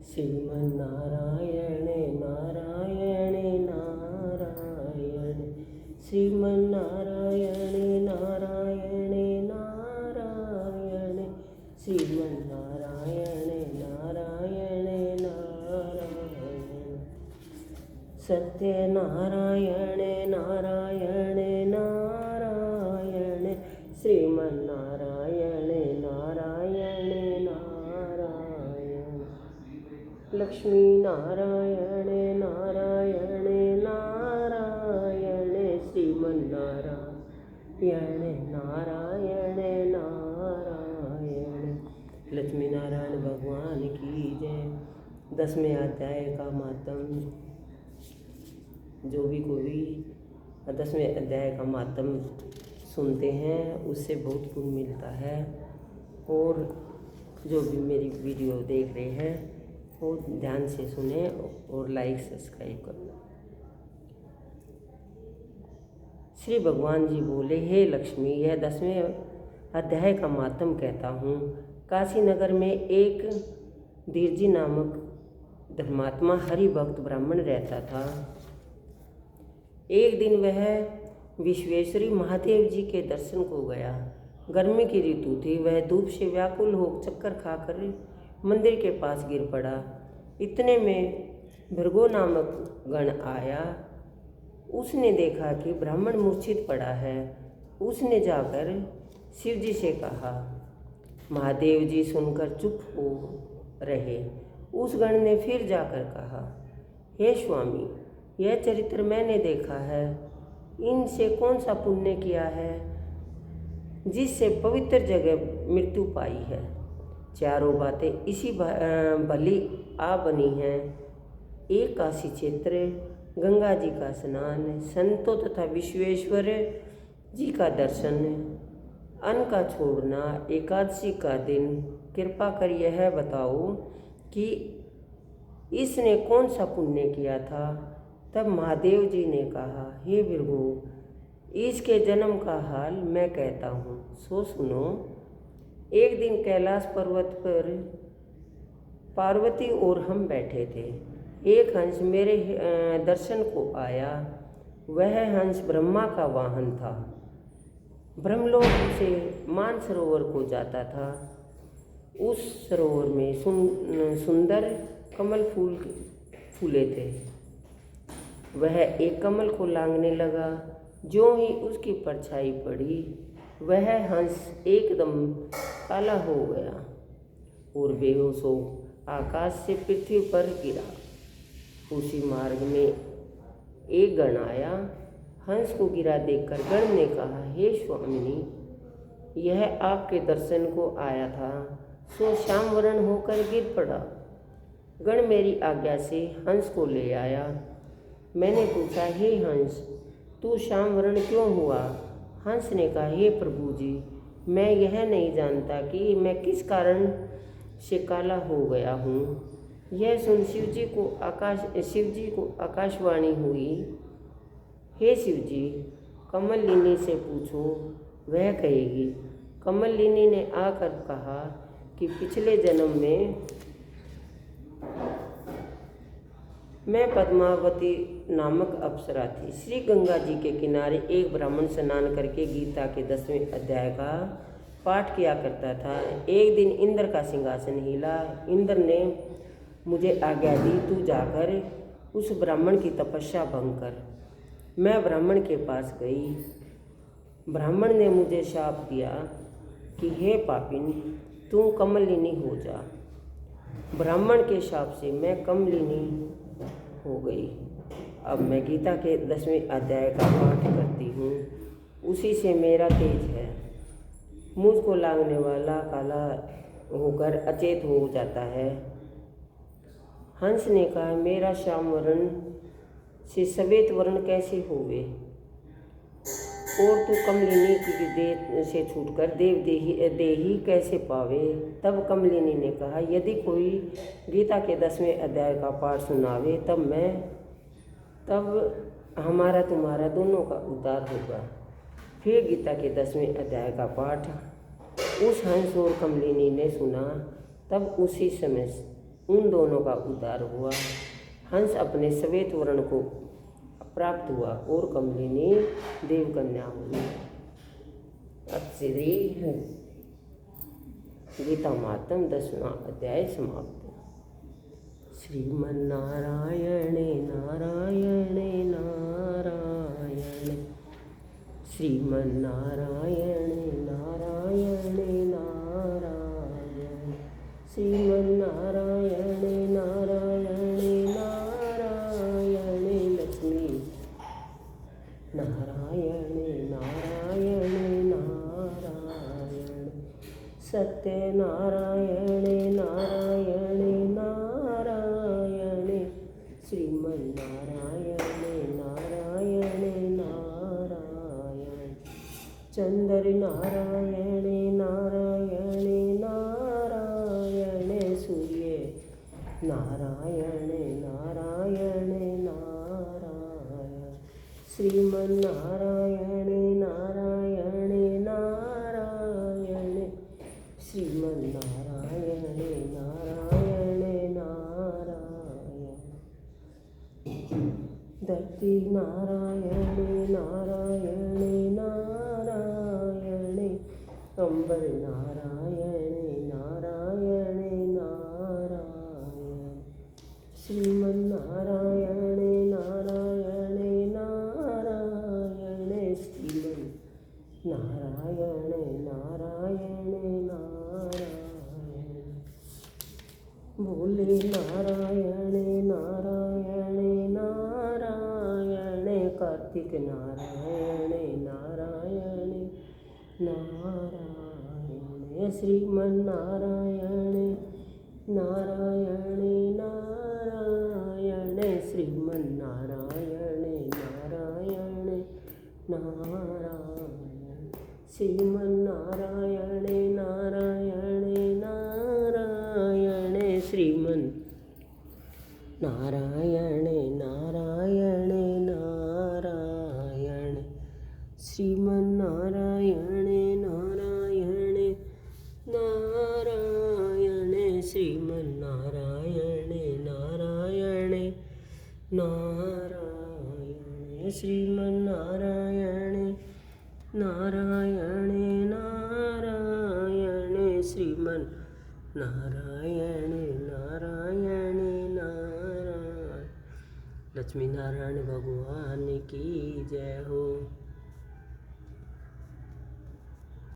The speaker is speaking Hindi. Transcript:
श्रीमन्नारायण नारायण नारायण श्रीमन्नारायण नारायण नारायण श्रीमन्नारायण नारायण नारायण सत्यनारायण नारायण नारायण श्रीमन्नारायण नारायण नारायण लक्ष्मी नारायण नारायण नारायण श्रीमन्नारायण नारायण नारायण। लक्ष्मी नारायण भगवान की जय। 10वें अध्याय का मातम। जो भी कोई 10वें अध्याय का मातम सुनते हैं उससे बहुत पुण्य मिलता है। और जो भी मेरी वीडियो देख रहे हैं वो ध्यान से सुने और लाइक सब्सक्राइब करना। श्री भगवान जी बोले, हे लक्ष्मी, यह 10वें अध्याय का मातम कहता हूँ। काशी नगर में एक धीरजी नामक धर्मात्मा हरि भक्त ब्राह्मण रहता था। एक दिन वह विश्वेश्वरी महादेव जी के दर्शन को गया। गर्मी की ऋतु थी। वह धूप से व्याकुल हो चक्कर खाकर मंदिर के पास गिर पड़ा। इतने में भृगु नामक गण आया। उसने देखा कि ब्राह्मण मूर्छित पड़ा है। उसने जाकर शिव जी से कहा। महादेव जी सुनकर चुप हो रहे। उस गण ने फिर जाकर कहा, हे स्वामी, यह चरित्र मैंने देखा है। इनसे कौन सा पुण्य किया है जिससे पवित्र जगह मृत्यु पाई है। चारों बातें इसी भली आ बनी हैं। एक काशी क्षेत्र, गंगा जी का स्नान, संतों तथा विश्वेश्वर जी का दर्शन, अन्न का छोड़ना, एकादशी का दिन। कृपा कर यह बताओ कि इसने कौन सा पुण्य किया था। तब महादेव जी ने कहा, हे भृगु, इसके जन्म का हाल मैं कहता हूँ, सो सुनो। एक दिन कैलाश पर्वत पर पार्वती और हम बैठे थे। एक हंस मेरे दर्शन को आया। वह हंस ब्रह्मा का वाहन था। ब्रह्मलोक से मानसरोवर को जाता था। उस सरोवर में सुंदर कमल फूल फूले थे। वह एक कमल को लांघने लगा। जो ही उसकी परछाई पड़ी, वह हंस एकदम काला हो गया और बेहोश हो आकाश से पृथ्वी पर गिरा। उसी मार्ग में एक गण आया। हंस को गिरा देखकर गण ने कहा, हे स्वामिनी, यह आपके दर्शन को आया था, सो श्याम वर्ण होकर गिर पड़ा। गण मेरी आज्ञा से हंस को ले आया। मैंने पूछा, हे हंस, तू श्याम वर्ण क्यों हुआ। हंस ने कहा, हे प्रभु जी, मैं यह नहीं जानता कि मैं किस कारण से काला हो गया हूँ। यह सुन शिव जी को आकाशवाणी हुई, हे शिव जी, कमलिनी से पूछो, वह कहेगी। कमलिनी ने आकर कहा कि पिछले जन्म में मैं पद्मावती नामक अप्सरा थी। श्री गंगा जी के किनारे एक ब्राह्मण स्नान करके गीता के 10वें अध्याय का पाठ किया करता था। एक दिन इंद्र का सिंहासन हिला। इंद्र ने मुझे आज्ञा दी, तू जाकर उस ब्राह्मण की तपस्या भंग कर। मैं ब्राह्मण के पास गई। ब्राह्मण ने मुझे शाप दिया कि हे पापिन, तू कमलिनी हो जा। ब्राह्मण के शाप से मैं कमलिनी हो गई। अब मैं गीता के 10वें अध्याय का पाठ करती हूँ। उसी से मेरा तेज है। मुझको लांघने वाला काला होकर अचेत हो जाता है। हंस ने कहा, मेरा श्याम वर्ण से श्वेत वर्ण कैसे होवे, और तू कमलिनी की देह से छूटकर देव देही कैसे पावे। तब कमलिनी ने कहा, यदि कोई गीता के 10वें अध्याय का पाठ सुनावे तब हमारा तुम्हारा दोनों का उद्धार होगा। फिर गीता के 10वें अध्याय का पाठ उस हंस और कमलिनी ने सुना। तब उसी समय उन दोनों का उद्धार हुआ। हंस अपने श्वेत वर्ण को प्राप्त हुआ और कमलिनी देवकन्या हुई। अब श्री गीता मातम 10वां अध्याय समाप्त। श्रीमन्नारायणे नारायणे नारायण, श्रीमन्नारायणे नारायणे नारायण, श्रीमन्नारायणे नारायणे नारायणे, लक्ष्मी नारायणे नारायणे नारायण, सत्यनारायणे नारायणे नारायणे, श्रीमन्नारायणे नारायणे नारायण, चंद्र नारायणे नारायणे नारायणे, सूर्य नारायणे नारायणे नारायण, श्रीमन्नारायणे नारायणे नारायणे, श्रीमन्नारायणे नारायणे नारायण, धरती नारायणे नारायणे नारायणे, अंबर नारायणे नारायणे नारायण, श्रीमन्नारायणे नारायणे नारायणे, श्रीमन्नारायणे नारायणे नारायण, बोले नारायणे नारायणे नारायणे, कार्तिक नारायणे नारायणे नारायण, श्रीमन्नारायणे नारायणे नारायणे, श्रीमन्नारायणे नारायणे नारायण, श्रीमन्नारायणे नारायणे नारायणे, श्रीमन्नारायणे नारायणे नारायण, श्रीमन्नारायणे नारायणे नारायणे, श्रीमन्नारायणे नारायणे नारायण, श्रीमन्नारायणे नारायणे नारायणे, श्रीमन्नारायणे नारायणे नारायण। लक्ष्मी नारायण भगवान की जय हो।